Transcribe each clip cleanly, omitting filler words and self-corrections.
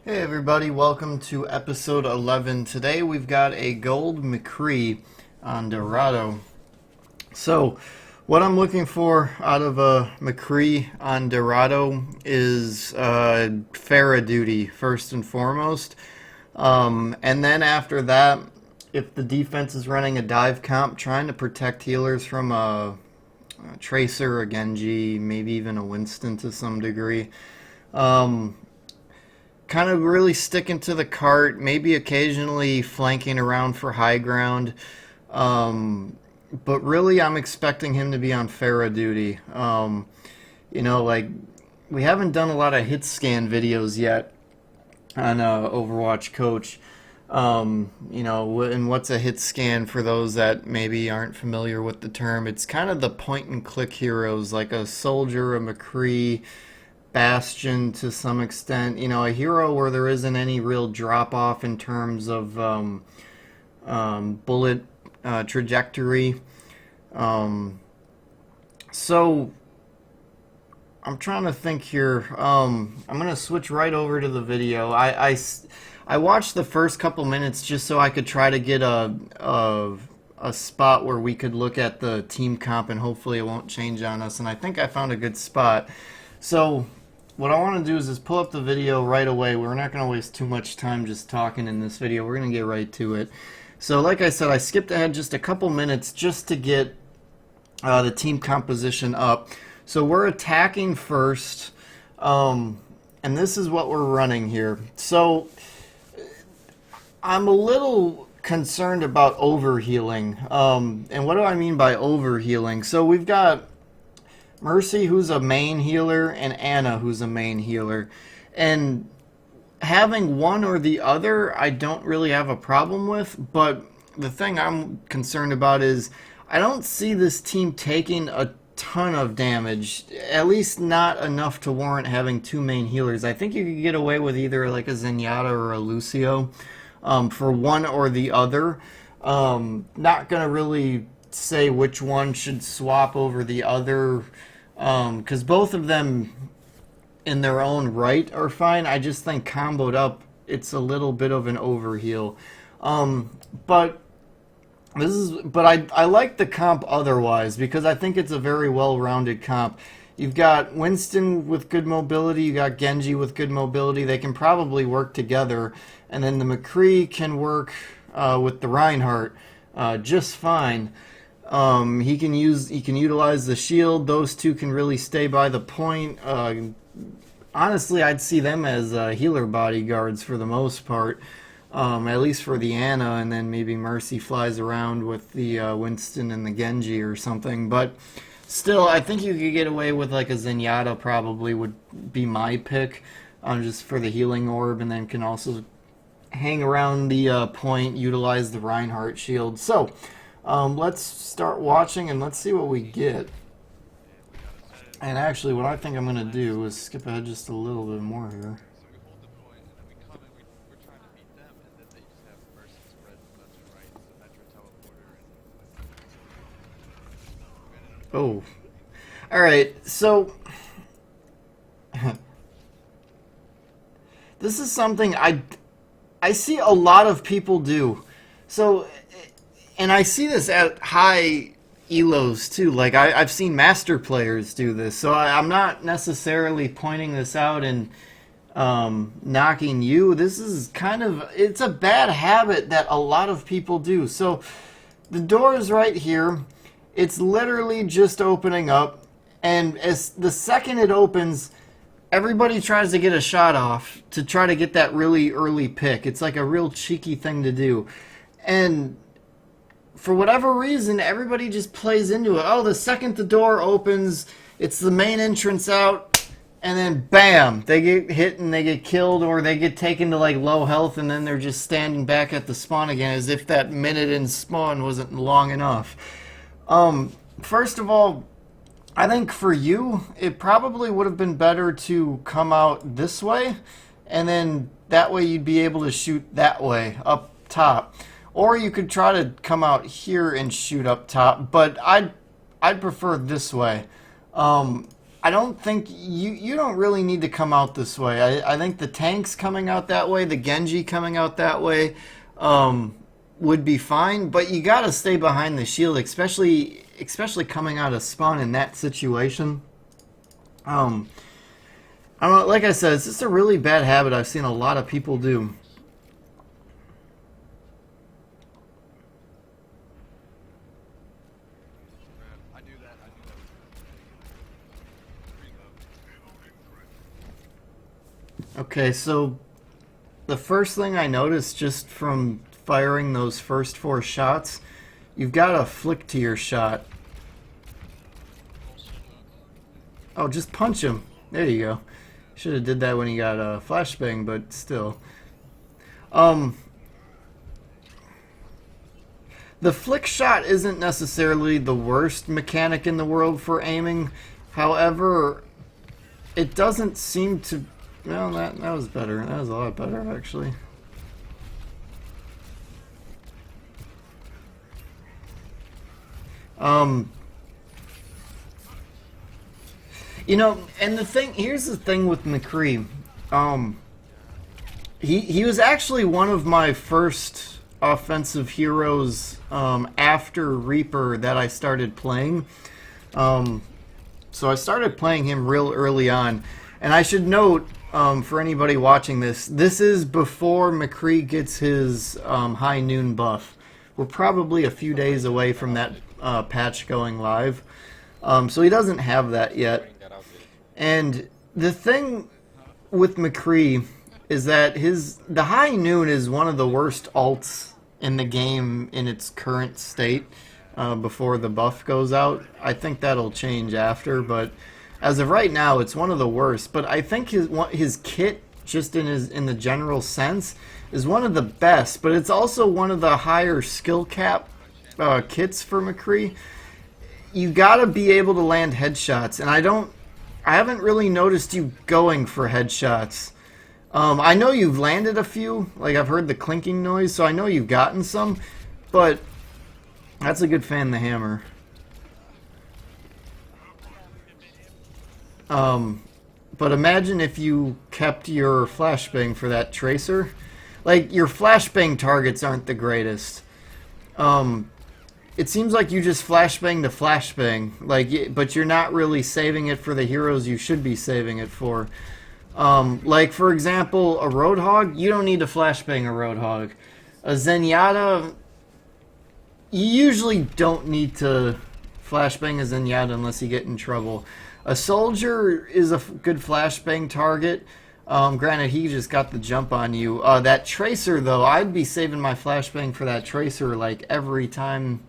Hey everybody, welcome to episode 11. Today we've got a gold McCree on Dorado. So, what I'm looking for out of a McCree on Dorado is Farah duty, first and foremost. And then after that, if the defense is running a dive comp, trying to protect healers from a Tracer, a Genji, maybe even a Winston to some degree. Kind of really sticking to the cart, maybe occasionally flanking around for high ground. But really, I'm expecting him to be on Farah duty. Like, we haven't done a lot of hit scan videos yet on Overwatch Coach. And what's a hit scan for those that maybe aren't familiar with the term? It's kind of the point and click heroes, like a soldier, a McCree, Bastion to some extent. A hero where there isn't any real drop off in terms of bullet trajectory. So I'm trying to think here. I'm gonna switch right over to the video. I watched the first couple minutes just so I could try to get a spot where we could look at the team comp and hopefully it won't change on us. And I think I found a good spot. So what I want to do is just pull up the video right away. We're not going to waste too much time just talking in this video. We're going to get right to it. So like I said, I skipped ahead just a couple minutes just to get the team composition up. So we're attacking first, and this is what we're running here. So I'm a little concerned about overhealing. And what do I mean by overhealing? So we've got Mercy, who's a main healer, and Anna, who's a main healer. And having one or the other, I don't really have a problem with. But the thing I'm concerned about is I don't see this team taking a ton of damage, at least not enough to warrant having two main healers. I think you could get away with either like a Zenyatta or a Lucio for one or the other. Not going to really say which one should swap over the other, because both of them in their own right are fine. I just think comboed up, it's a little bit of an overheal. But I like the comp otherwise, because I think it's a very well-rounded comp. You've got Winston with good mobility, you got Genji with good mobility. They can probably work together, and then the McCree can work with the Reinhardt just fine. He can utilize the shield. Those two can really stay by the point. Honestly, I'd see them as healer bodyguards for the most part, at least for the Anna, and then maybe Mercy flies around with the Winston and the Genji or something. But still, I think you could get away with like a Zenyatta. Probably would be my pick, just for the healing orb, and then can also hang around the point, utilize the Reinhardt shield. So let's start watching and let's see what we get. And actually, what I think I'm going to do is skip ahead just a little bit more here. Oh. Alright, so this is something I see a lot of people do. So, and I see this at high elos too. Like I've seen master players do this. So I'm not necessarily pointing this out and knocking you. This is it's a bad habit that a lot of people do. So the door is right here. It's literally just opening up, and as the second it opens, everybody tries to get a shot off to try to get that really early pick. It's like a real cheeky thing to do. And for whatever reason, everybody just plays into it. Oh, the second the door opens, it's the main entrance out, and then bam, they get hit and they get killed, or they get taken to like low health, and then they're just standing back at the spawn again as if that minute in spawn wasn't long enough. First of all, I think for you, it probably would have been better to come out this way, and then that way you'd be able to shoot that way, up top. Or you could try to come out here and shoot up top, but I'd prefer this way. I don't think you don't really need to come out this way. I think the tanks coming out that way, the Genji coming out that way, would be fine. But you gotta stay behind the shield, especially coming out of spawn in that situation. I don't know. Like I said, it's just a really bad habit I've seen a lot of people do. Okay, so the first thing I noticed just from firing those first 4 shots, you've got to flick to your shot. Oh, just punch him. There you go. Should have did that when he got a flashbang, but still. The flick shot isn't necessarily the worst mechanic in the world for aiming. However, it doesn't seem to... Well, that was better. That was a lot better, actually. You know, and here's the thing with McCree. He was actually one of my first offensive heroes after Reaper that I started playing. So I started playing him real early on. And I should note, for anybody watching this, this is before McCree gets his high noon buff. We're probably a few days away from that patch going live. So he doesn't have that yet. And the thing with McCree is that the high noon is one of the worst ults in the game in its current state before the buff goes out. I think that'll change after, but as of right now, it's one of the worst. But I think his kit, just in the general sense, is one of the best. But it's also one of the higher skill cap kits for McCree. You gotta be able to land headshots, and I haven't really noticed you going for headshots. I know you've landed a few, like I've heard the clinking noise, so I know you've gotten some, but that's a good fan the hammer. But imagine if you kept your flashbang for that tracer. Like, your flashbang targets aren't the greatest. It seems like you just flashbang to flashbang, but you're not really saving it for the heroes you should be saving it for. Like, for example, a Roadhog, you don't need to flashbang a Roadhog. A Zenyatta, you usually don't need to flashbang a Zenyatta unless you get in trouble. A Soldier is a good flashbang target. Granted, he just got the jump on you. That Tracer, though, I'd be saving my flashbang for that Tracer, like, every time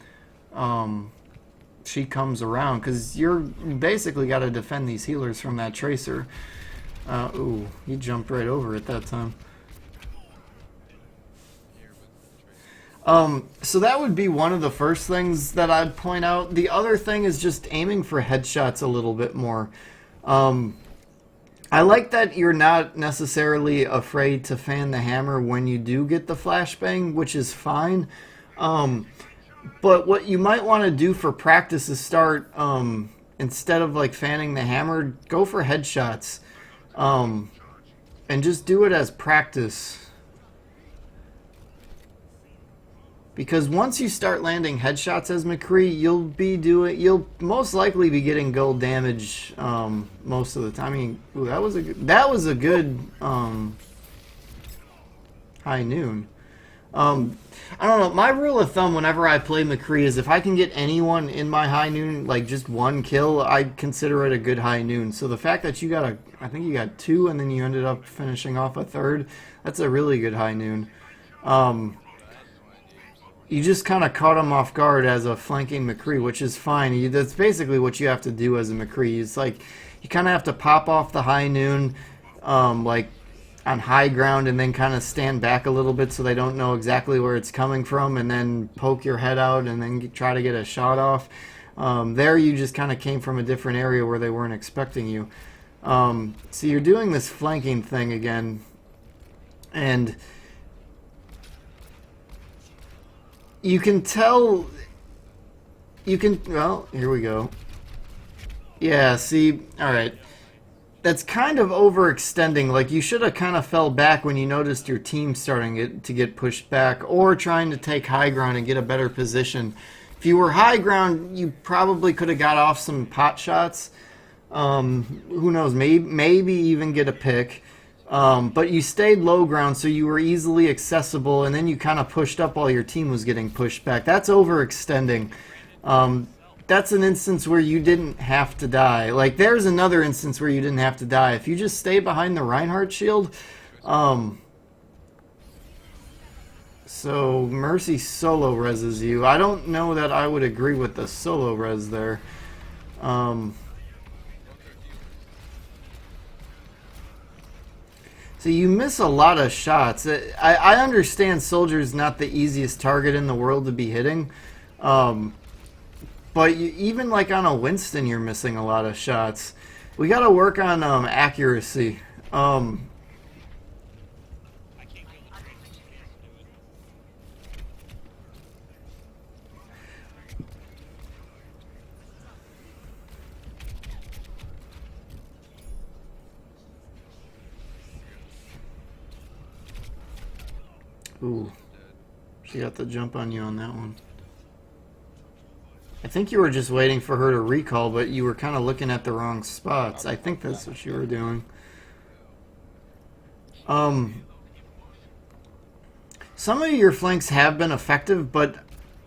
she comes around, because you basically got to defend these healers from that Tracer. Ooh, he jumped right over it that time. So that would be one of the first things that I'd point out. The other thing is just aiming for headshots a little bit more. I like that you're not necessarily afraid to fan the hammer when you do get the flashbang, which is fine. But what you might want to do for practice is start, instead of like fanning the hammer, go for headshots. And just do it as practice. Because once you start landing headshots as McCree, you'll most likely be getting gold damage most of the time. I mean, ooh, that was a good high noon. I don't know. My rule of thumb whenever I play McCree is if I can get anyone in my high noon, like just one kill, I consider it a good high noon. So the fact that I think you got 2 and then you ended up finishing off a 3rd, that's a really good high noon. You just kind of caught him off guard as a flanking McCree, which is fine. That's basically what you have to do as a McCree. It's like you kind of have to pop off the high noon, like on high ground, and then kind of stand back a little bit so they don't know exactly where it's coming from, and then poke your head out and then try to get a shot off. There you just kind of came from a different area where they weren't expecting you. So you're doing this flanking thing again, and you can tell, well, here we go. Yeah, see, all right. That's kind of overextending. Like, you should have kind of fell back when you noticed your team starting to get pushed back, or trying to take high ground and get a better position. If you were high ground, you probably could have got off some pot shots. Who knows? Maybe even get a pick. But you stayed low ground, so you were easily accessible, and then you kind of pushed up while your team was getting pushed back. That's overextending. Um, that's an instance where you didn't have to die. Like, there's another instance where you didn't have to die. If you just stay behind the Reinhardt shield, so Mercy solo reses you. I don't know that I would agree with the solo res there. So you miss a lot of shots. I understand Soldier's not the easiest target in the world to be hitting. But even like on a Winston, you're missing a lot of shots. We got to work on accuracy. Ooh, she got the jump on you on that one. I think you were just waiting for her to recall, but you were kind of looking at the wrong spots. I think that's what you were doing. Some of your flanks have been effective, but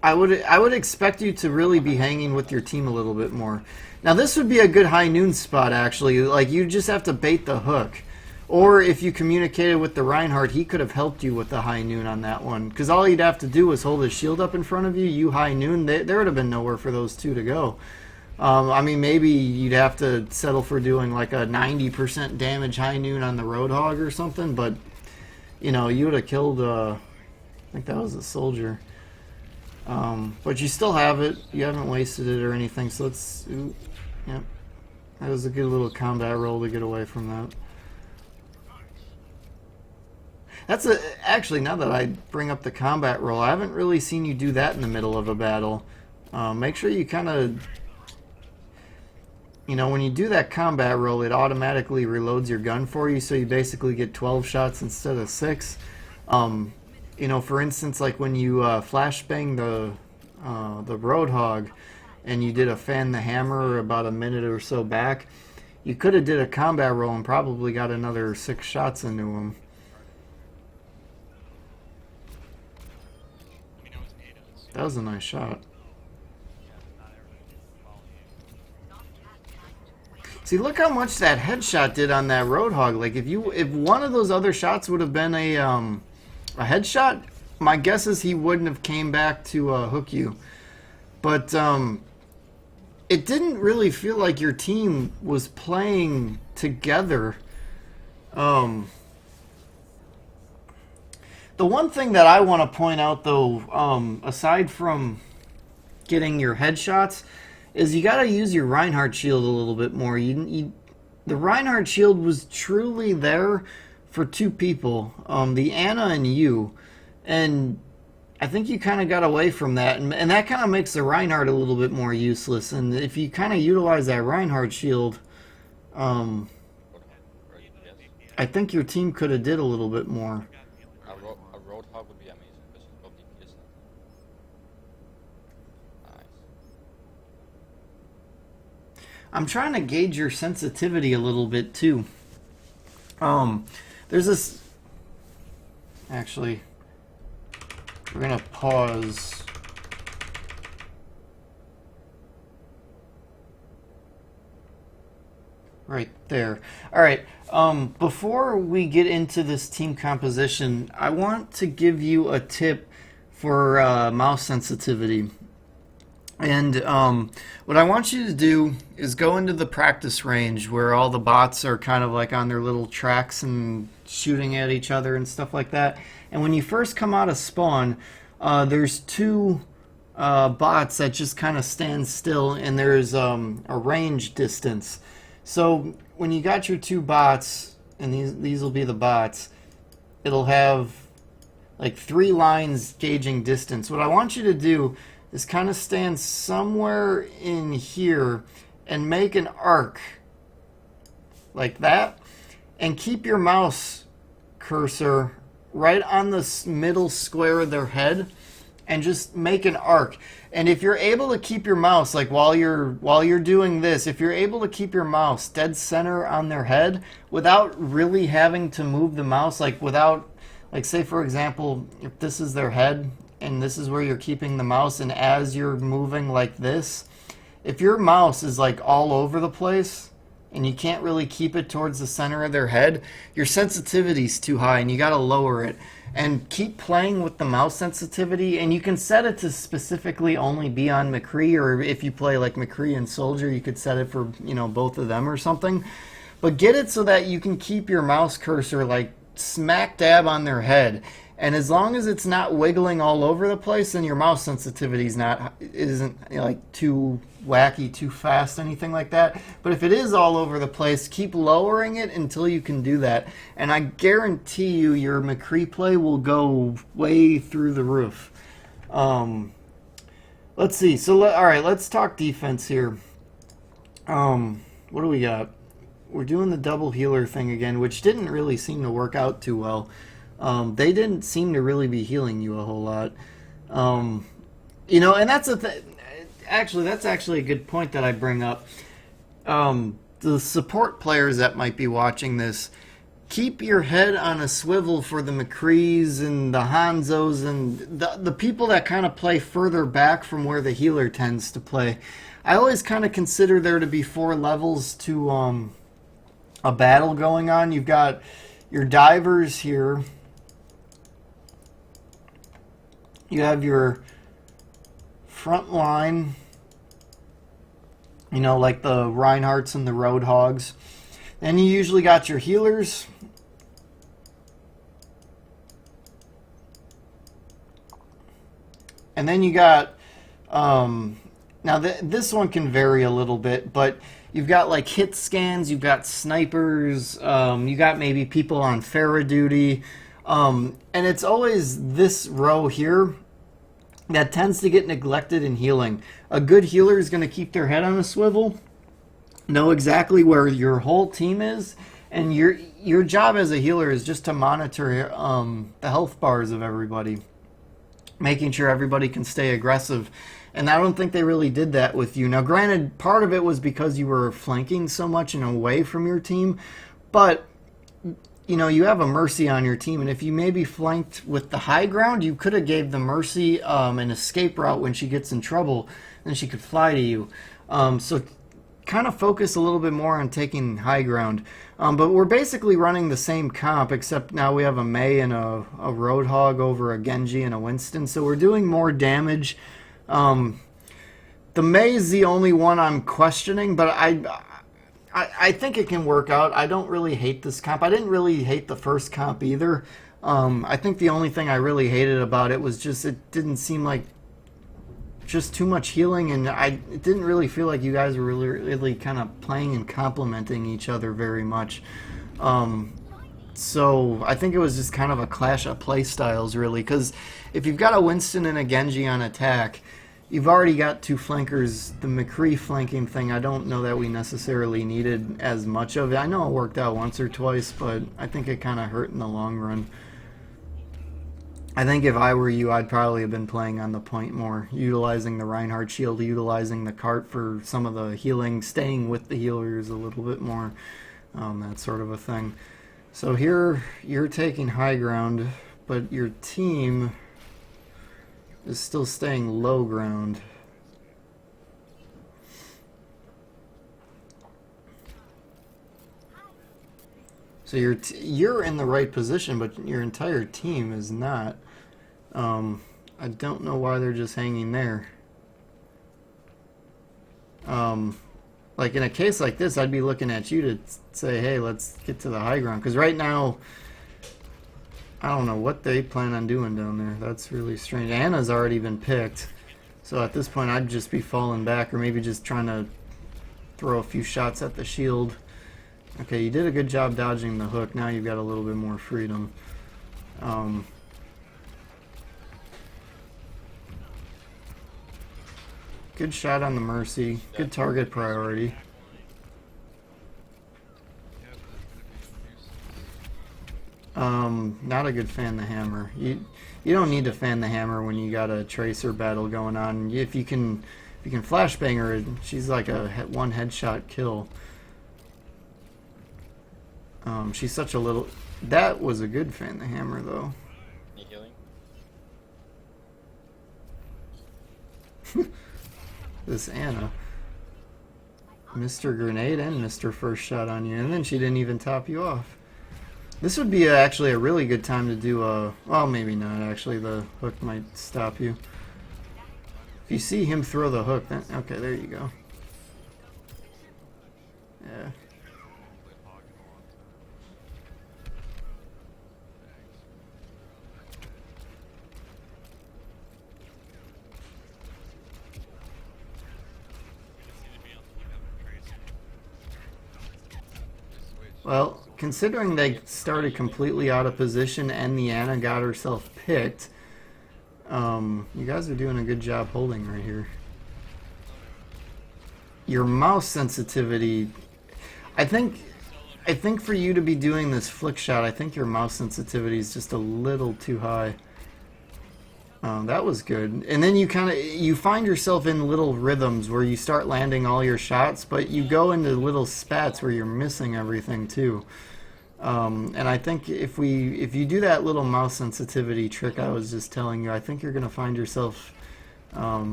I would expect you to really be hanging with your team a little bit more. Now this would be a good high noon spot actually. Like, you just have to bait the hook. Or if you communicated with the Reinhardt, he could have helped you with the high noon on that one. Because all he'd have to do was hold his shield up in front of you, you high noon. There would have been nowhere for those two to go. I mean, maybe you'd have to settle for doing like a 90% damage high noon on the Roadhog or something. But, you know, you would have killed, I think that was a soldier. But you still have it. You haven't wasted it or anything. So it's, yep. That was a good little combat roll to get away from that. That's actually, now that I bring up the combat roll, I haven't really seen you do that in the middle of a battle. Make sure you kind of, you know, when you do that combat roll, it automatically reloads your gun for you, so you basically get 12 shots instead of 6. You know, for instance, like when you flashbang the Roadhog and you did a fan the hammer about a minute or so back, you could have did a combat roll and probably got another 6 shots into him. That was a nice shot. See, look how much that headshot did on that Roadhog. Like, if one of those other shots would have been a headshot, my guess is he wouldn't have came back to hook you. But it didn't really feel like your team was playing together. The one thing that I want to point out, though, aside from getting your headshots, is you got to use your Reinhardt shield a little bit more. The Reinhardt shield was truly there for 2 people, the Anna and you, and I think you kind of got away from that, and that kind of makes the Reinhardt a little bit more useless. And if you kind of utilize that Reinhardt shield, I think your team could have did a little bit more. A Roadhog would be amazing because of the distance. Nice. I'm trying to gauge your sensitivity a little bit too. There's this. Actually, we're gonna pause. Right there. All right. Before we get into this team composition, I want to give you a tip for mouse sensitivity. And what I want you to do is go into the practice range where all the bots are kind of like on their little tracks and shooting at each other and stuff like that. And when you first come out of spawn, there's 2 bots that just kind of stand still, and there's a range distance. So when you got your 2 bots, and these will be the bots, it'll have like 3 lines gauging distance. What I want you to do is kind of stand somewhere in here and make an arc like that, and keep your mouse cursor right on the middle square of their head, and just make an arc. And if you're able to keep your mouse, like while you're doing this, if you're able to keep your mouse dead center on their head without really having to move the mouse, like without, like say for example, if this is their head and this is where you're keeping the mouse, and as you're moving like this, if your mouse is like all over the place and you can't really keep it towards the center of their head, your sensitivity's too high and you gotta lower it. And keep playing with the mouse sensitivity, and you can set it to specifically only be on McCree, or if you play like McCree and Soldier, you could set it for, you know, both of them or something. But get it so that you can keep your mouse cursor like smack dab on their head. And as long as it's not wiggling all over the place, then your mouse sensitivity isn't like too wacky, too fast, anything like that. But if it is all over the place, keep lowering it until you can do that. And I guarantee you your McCree play will go way through the roof. Let's see. So, all right, let's talk defense here. What do we got? We're doing the double healer thing again, which didn't really seem to work out too well. They didn't seem to really be healing you a whole lot. You know, and that's a actually, that's actually a good point that I bring up. The support players that might be watching this, keep your head on a swivel for the McCrees and the Hanzos and the people that kind of play further back from where the healer tends to play. I always kind of consider there to be 4 levels to a battle going on. You've got your divers here. You have your front line, you know, like the Reinhardts and the Roadhogs. Then you usually got your healers. And then you got, now this one can vary a little bit, but you've got like hit scans, you've got snipers, you got maybe people on Farah duty, and it's always this row here that tends to get neglected in healing. A good healer is going to keep their head on a swivel, know exactly where your whole team is, and your job as a healer is just to monitor the health bars of everybody, making sure everybody can stay aggressive. And I don't think they really did that with you. Now, granted, part of it was because you were flanking so much and away from your team, but you know, you have a Mercy on your team, and if you maybe flanked with the high ground, you could have gave the Mercy an escape route when she gets in trouble, then she could fly to you. So kind of focus a little bit more on taking high ground. But we're basically running the same comp, except now we have a Mei and a Roadhog over a Genji and a Winston, so we're doing more damage. The Mei is the only one I'm questioning, but I think it can work out. I don't really hate this comp. I didn't really hate the first comp either. I think the only thing I really hated about it was just it didn't seem like just too much healing, and it didn't really feel like you guys were really kind of playing and complementing each other very much. So I think it was just kind of a clash of play styles, really, because if you've got a Winston and a Genji on attack, you've already got 2 flankers. The McCree flanking thing, I don't know that we necessarily needed as much of it. I know it worked out once or twice, but I think it kind of hurt in the long run. I think if I were you, I'd probably have been playing on the point more, utilizing the Reinhardt shield, utilizing the cart for some of the healing, staying with the healers a little bit more, that sort of a thing. So here, you're taking high ground, but your team is still staying low ground. So you're in the right position, but your entire team is not. I don't know why they're just hanging there. Like in a case like this, I'd be looking at you to say, hey, let's get to the high ground. Because right now, I don't know what they plan on doing down there. That's really strange. Anna's already been picked. So at this point, I'd just be falling back or maybe just trying to throw a few shots at the shield. Okay, you did a good job dodging the hook. Now you've got a little bit more freedom. Good shot on the Mercy. Good target priority. Not a good fan the hammer. You don't need to fan the hammer when you got a tracer battle going on. If you can flashbang her, she's like a one headshot kill. She's such a little. That was a good fan the hammer though. Need healing? This Anna. Mr. Grenade and Mr. First Shot on you, and then she didn't even top you off. This would be actually a really good time to do a... Well, maybe not. Actually, the hook might stop you. If you see him throw the hook, then... Okay, there you go. Yeah. Well, considering they started completely out of position and the Anna got herself picked, you guys are doing a good job holding right here. Your mouse sensitivity, I think for you to be doing this flick shot, I think your mouse sensitivity is just a little too high. That was good. And then you find yourself in little rhythms where you start landing all your shots, but you go into little spats where you're missing everything too. And I think if you do that little mouse sensitivity trick I was just telling you, I think you're going to find yourself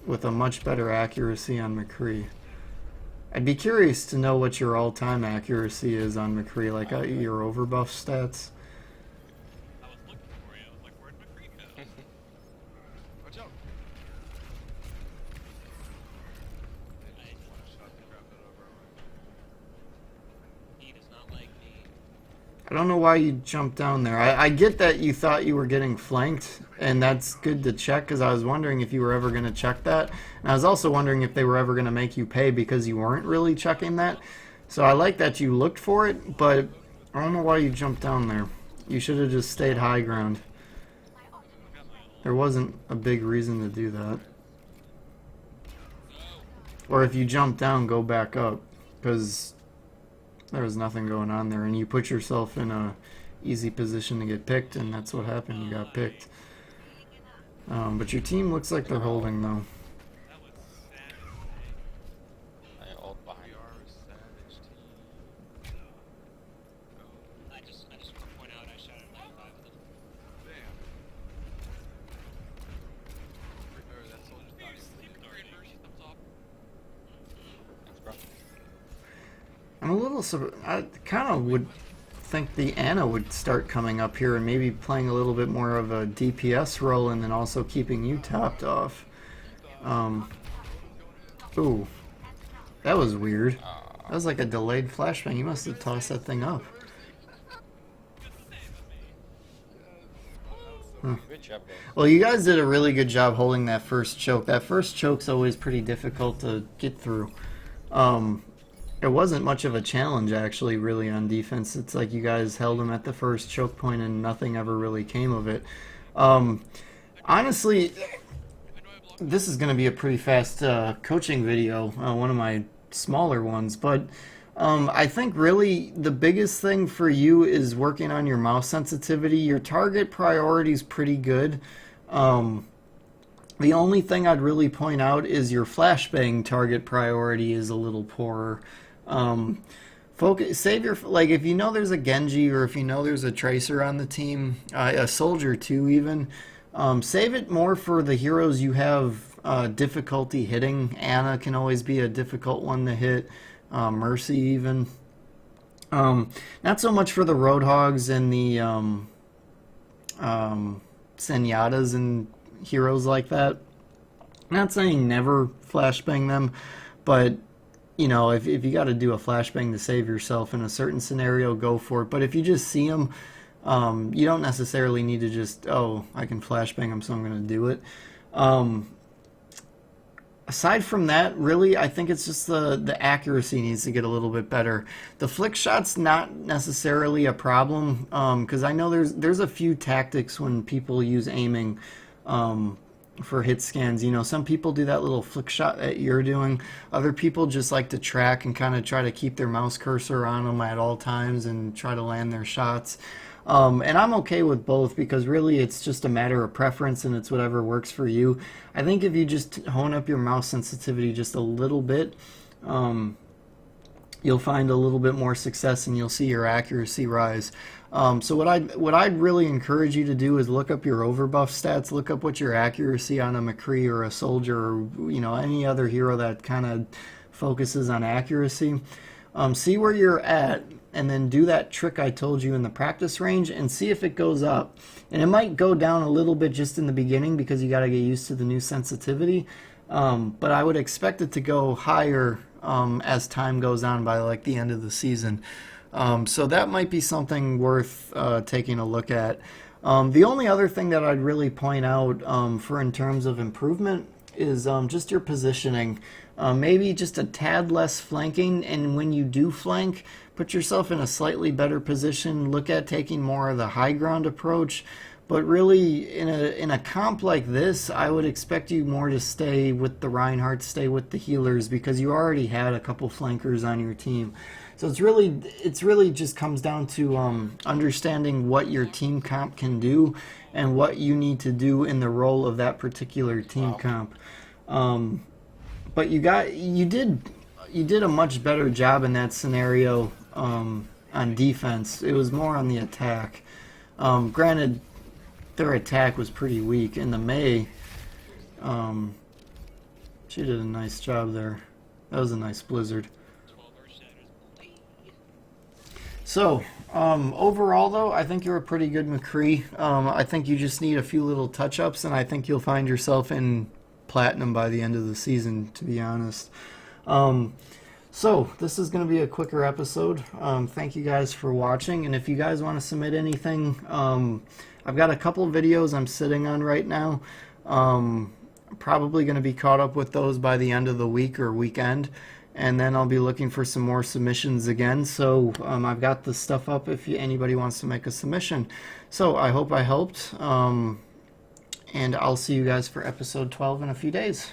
with a much better accuracy on McCree. I'd be curious to know what your all-time accuracy is on McCree, like your overbuff stats. I don't know why you jumped down there. I get that you thought you were getting flanked, and that's good to check, because I was wondering if you were ever going to check that. And I was also wondering if they were ever going to make you pay because you weren't really checking that. So I like that you looked for it, but I don't know why you jumped down there. You should have just stayed high ground. There wasn't a big reason to do that. Or if you jump down, go back up, because there was nothing going on there, and you put yourself in a easy position to get picked, and that's what happened. You got picked. But your team looks like they're holding though. I'm a little I kind of would think the Anna would start coming up here and maybe playing a little bit more of a DPS role, and then also keeping you topped off. Ooh, that was weird. That was like a delayed flashbang. You must have tossed that thing up. Well, you guys did a really good job holding that first choke. That first choke's always pretty difficult to get through. It wasn't much of a challenge, actually, really, on defense. It's like you guys held them at the first choke point and nothing ever really came of it. Honestly, this is going to be a pretty fast coaching video, one of my smaller ones, but I think really the biggest thing for you is working on your mouse sensitivity. Your target priority is pretty good. The only thing I'd really point out is your flashbang target priority is a little poorer. Save your, like, if you know there's a Genji, or if you know there's a Tracer on the team, a Soldier too even, save it more for the heroes you have difficulty hitting. Anna can always be a difficult one to hit, Mercy even. Not so much for the Roadhogs and the Senyattas and heroes like that. I'm not saying never flashbang them, but you know, if you got to do a flashbang to save yourself in a certain scenario, go for it. But if you just see them, you don't necessarily need to just, oh, I can flashbang them, so I'm going to do it. Aside from that, really, I think it's just the accuracy needs to get a little bit better. The flick shot's not necessarily a problem, because I know there's a few tactics when people use aiming for hit scans. You know, some people do that little flick shot that you're doing. Other people just like to track and kind of try to keep their mouse cursor on them at all times and try to land their shots. And I'm okay with both because really it's just a matter of preference and it's whatever works for you. I think if you just hone up your mouse sensitivity just a little bit, you'll find a little bit more success and you'll see your accuracy rise. So what I'd really encourage you to do is look up your overbuff stats, look up what your accuracy on a McCree or a soldier or any other hero that kind of focuses on accuracy. See where you're at and then do that trick I told you in the practice range and see if it goes up. And it might go down a little bit just in the beginning because you got to get used to the new sensitivity. But I would expect it to go higher as time goes on by like the end of the season. So that might be something worth taking a look at. The only other thing that I'd really point out for in terms of improvement is just your positioning. Maybe just a tad less flanking, and when you do flank, put yourself in a slightly better position. Look at taking more of the high ground approach. But really, in a comp like this, I would expect you more to stay with the Reinhardt, stay with the healers, because you already had a couple flankers on your team. So it's really just comes down to understanding what your team comp can do and what you need to do in the role of that particular team comp. But you did a much better job in that scenario on defense. It was more on the attack. Granted, their attack was pretty weak. In the May, she did a nice job there. That was a nice blizzard. So, overall though, I think you're a pretty good McCree. I think you just need a few little touch-ups, and I think you'll find yourself in Platinum by the end of the season, to be honest. So, this is going to be a quicker episode. Thank you guys for watching, and if you guys want to submit anything, I've got a couple videos I'm sitting on right now. Probably going to be caught up with those by the end of the week or weekend. And then I'll be looking for some more submissions again. So I've got the stuff up if anybody wants to make a submission. So I hope I helped. And I'll see you guys for episode 12 in a few days.